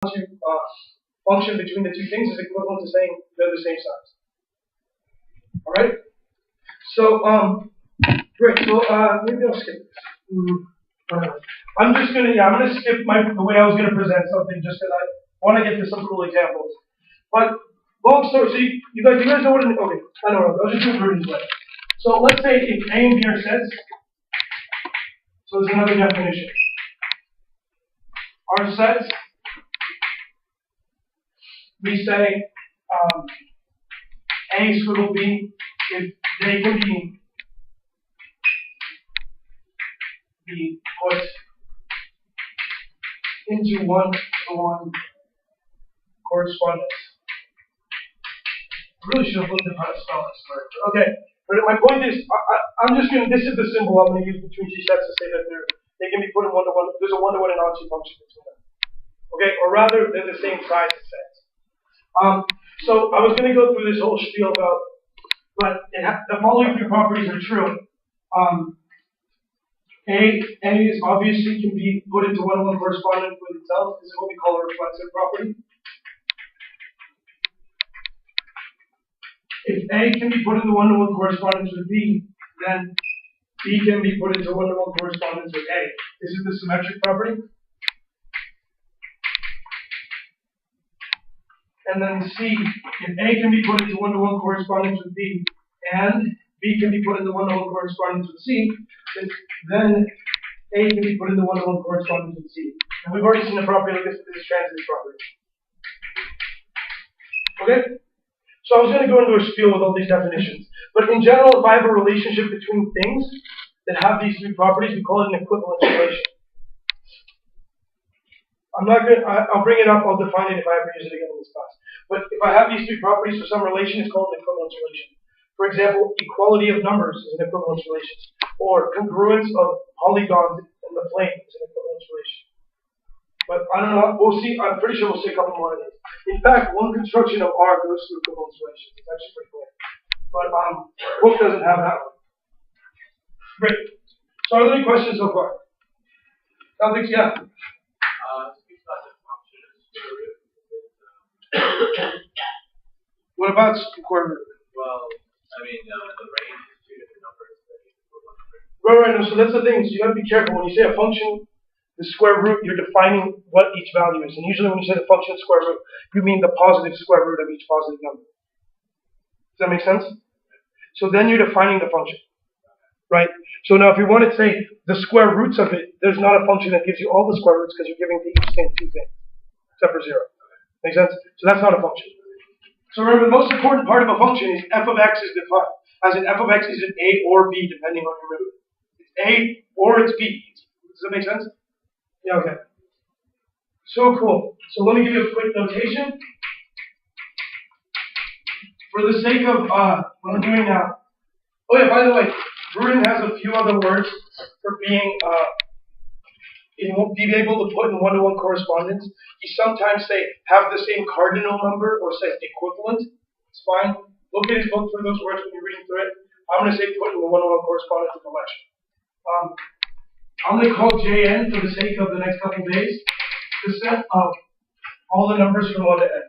function between the two things is equivalent to saying they're the same size. All right. So great. So maybe I'll skip this. I'm gonna skip the way I was gonna present something just because I want to get to some cool examples. But long story. So you guys know what? Okay. I know. I'll just do it this way. So let's say if A and B are sets. So there's another definition. Are sets. We say A squiggle B if they can be put into one-to-one correspondence. I really should have looked at how to spell this word. Okay, but my point is, I'm just going to, this is the symbol I'm going to use between two sets to say that they can be put in one-to-one, there's a one-to-one and onto function between them. Okay, or rather, they're the same size as sets. So I was going to go through this whole spiel about, but the following three properties are true. A is obviously can be put into one-to-one correspondence with itself. This is what we call a reflexive property. If A can be put into one-to-one correspondence with B, then B can be put into one-to-one correspondence with A. This is the symmetric property. And then C, if A can be put into one-to-one correspondence with B, and B can be put into one-to-one correspondence with C, then A can be put into one-to-one correspondence with C. And we've already seen the property like this transitive property. Okay? So I was going to go into a spiel with all these definitions. But in general, if I have a relationship between things that have these three properties, we call it an equivalence relation. I'm not going to, I'll bring it up, I'll define it if I ever use it again in this class. But if I have these three properties for some relation, it's called an equivalence relation. For example, equality of numbers is an equivalence relation. Or congruence of polygons in the plane is an equivalence relation. But I don't know, we'll see, I'm pretty sure we'll see a couple more of these. In fact, one construction of R goes through equivalence relations. It's actually pretty cool. But the book doesn't have that one. Great. So are there any questions so far? Topics, yeah. What about square root? Well, I mean, the range is two different numbers. Right, no, so that's the thing. So you got to be careful. When you say a function, the square root, you're defining what each value is. And usually when you say the function square root, you mean the positive square root of each positive number. Does that make sense? So then you're defining the function. Right? So now if you want to say the square roots of it, there's not a function that gives you all the square roots because you're giving to each thing two things, except for 0. Make sense? So that's not a function. So remember, the most important part of a function is f of x is defined. As in f of x is an a or b, depending on your mood. It's a or it's b. Does that make sense? Yeah, okay. So cool. So let me give you a quick notation. For the sake of what I'm doing now. Oh yeah, by the way, Bruin has a few other words for being able to put in one-to-one correspondence. He sometimes say have the same cardinal number or say equivalent. It's fine. Look at his book for those words when you're reading through it. I'm going to say put in one-to-one correspondence with the lecture. I'm going to call Jn for the sake of the next couple of days the set of all the numbers from 1 to n.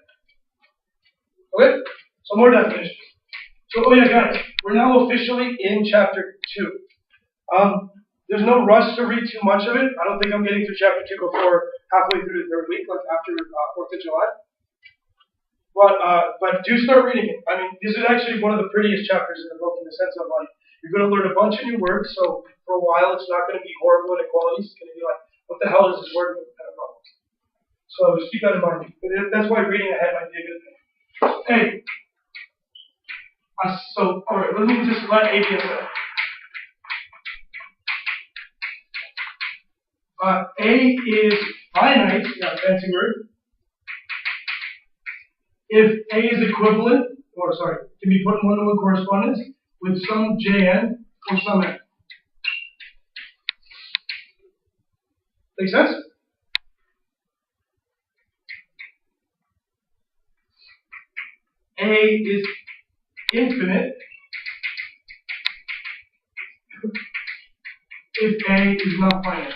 Okay? So more definitions. So, oh yeah, guys, we're now officially in chapter 2. There's no rush to read too much of it. I don't think I'm getting through chapter 2 before halfway through the third week, like after 4th of July. But do start reading it. I mean, this is actually one of the prettiest chapters in the book in the sense of like, you're going to learn a bunch of new words, so for a while it's not going to be horrible inequalities. It's going to be like, what the hell is this word mean kind of problems. So just keep that in mind. That's why reading ahead might be a good thing. Hey. So, alright, let me just let A be a set. A is finite, yeah, fancy word, if A is equivalent, can be put in one-to-one correspondence with some Jn or some n. Make sense? A is infinite if A is not finite.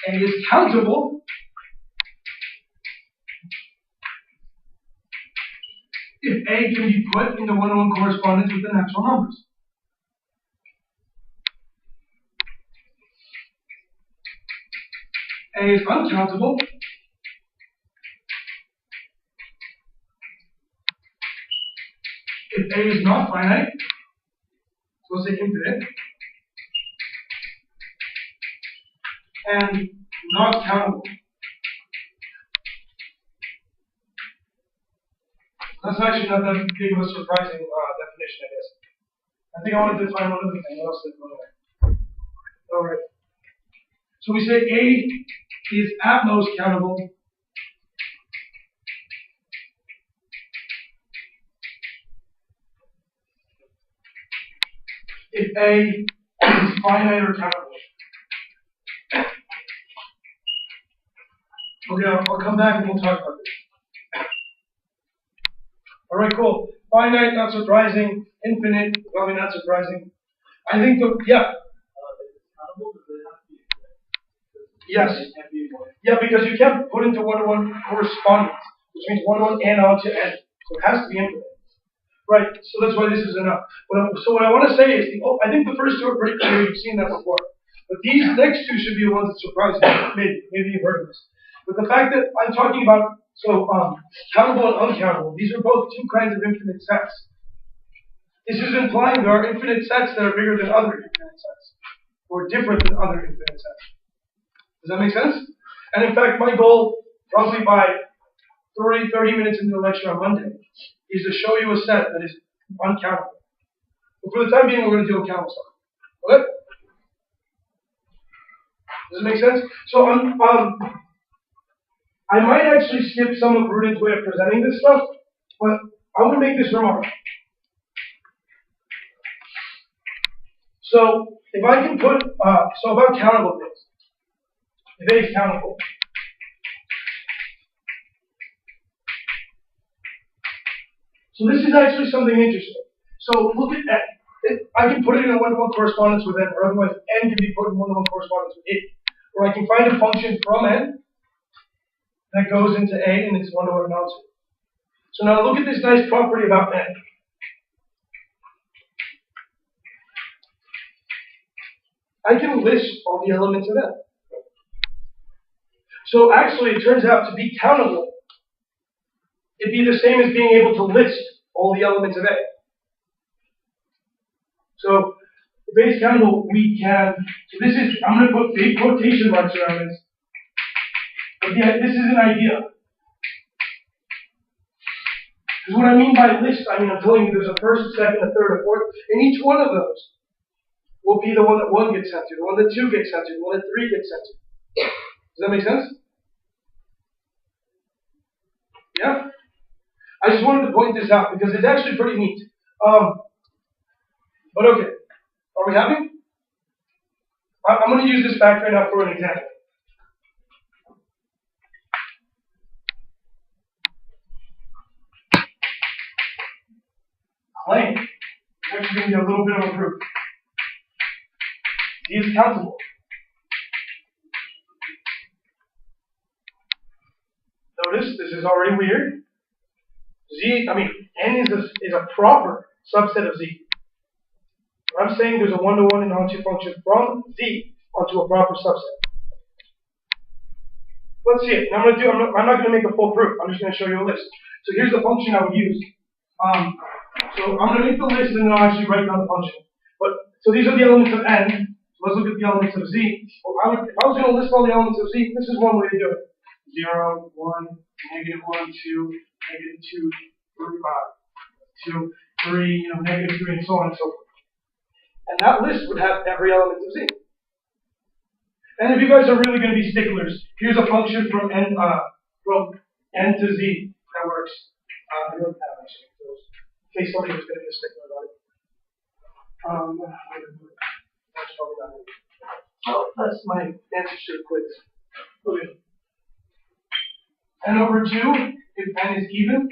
A is countable if A can be put into one-to-one correspondence with the natural numbers. A is uncountable if A is not finite, so let's say infinite, and not countable. That's actually not that big of a surprising definition, I guess. I think I wanted to define one other thing. What else did I go there? Alright. So we say A is at most countable if A is finite or countable. Okay, I'll come back and we'll talk about this. Alright, cool. Finite, not surprising. Infinite, probably not surprising. I think yeah. Yes. Yeah, because you can't put into one-to-one correspondence, which means one-to-one and onto n. So it has to be infinite. Right, so that's why this is enough. So what I want to say is, I think the first two are pretty clear, you've seen that before. But these next two should be the ones that surprise you. Maybe you've heard of this. But the fact that I'm talking about, countable and uncountable, these are both two kinds of infinite sets. This is implying there are infinite sets that are bigger than other infinite sets, or different than other infinite sets. Does that make sense? And in fact, my goal, probably by 30 minutes into the lecture on Monday, is to show you a set that is uncountable. But for the time being, we're going to deal with countable stuff. Okay? Does it make sense? So I might actually skip some of Rudin's way of presenting this stuff, but I want to make this remark. So if I can put, about countable things. If A is countable, so this is actually something interesting. So look at N. I can put it in a one-to-one correspondence with N, or otherwise N can be put in one-to-one correspondence with A. Or I can find a function from N that goes into A and it's one-to-one and onto. So now look at this nice property about N. I can list all the elements of N. So actually it turns out to be countable. It'd be the same as being able to list all the elements of A. So if A is countable, we can, so this is, I'm going to put big quotation marks around this. But yeah, this is an idea. Because what I mean by list, I mean I'm telling you there's a first, a second, a third, a fourth, and each one of those will be the one that 1 gets sent to, the one that 2 gets sent to, the one that 3 gets sent to. Does that make sense? Yeah? I just wanted to point this out because it's actually pretty neat. But okay, are we happy? I'm going to use this fact right now for an example. Claim. It's actually going to be a little bit of a proof. Z is countable. Notice this is already weird. N is a proper subset of Z. I'm saying there's a one-to-one and onto function from Z onto a proper subset. Let's see it. And I'm not going to make a full proof. I'm just going to show you a list. So here's the function I would use. So I'm going to make the list and then I'll actually write down the function. So these are the elements of N. So let's look at the elements of Z. Well, if I was going to list all the elements of Z, this is one way to do it. 0, 1, -1, 2, -2, 2, 3, -3, and so on and so forth. And that list would have every element of Z. And if you guys are really going to be sticklers, here's a function from N to Z that works. I don't have actually, in case somebody was going to be a stickler about it. That's probably not it. Oh, that's my answer to the quiz. Okay. N over 2, if N is even,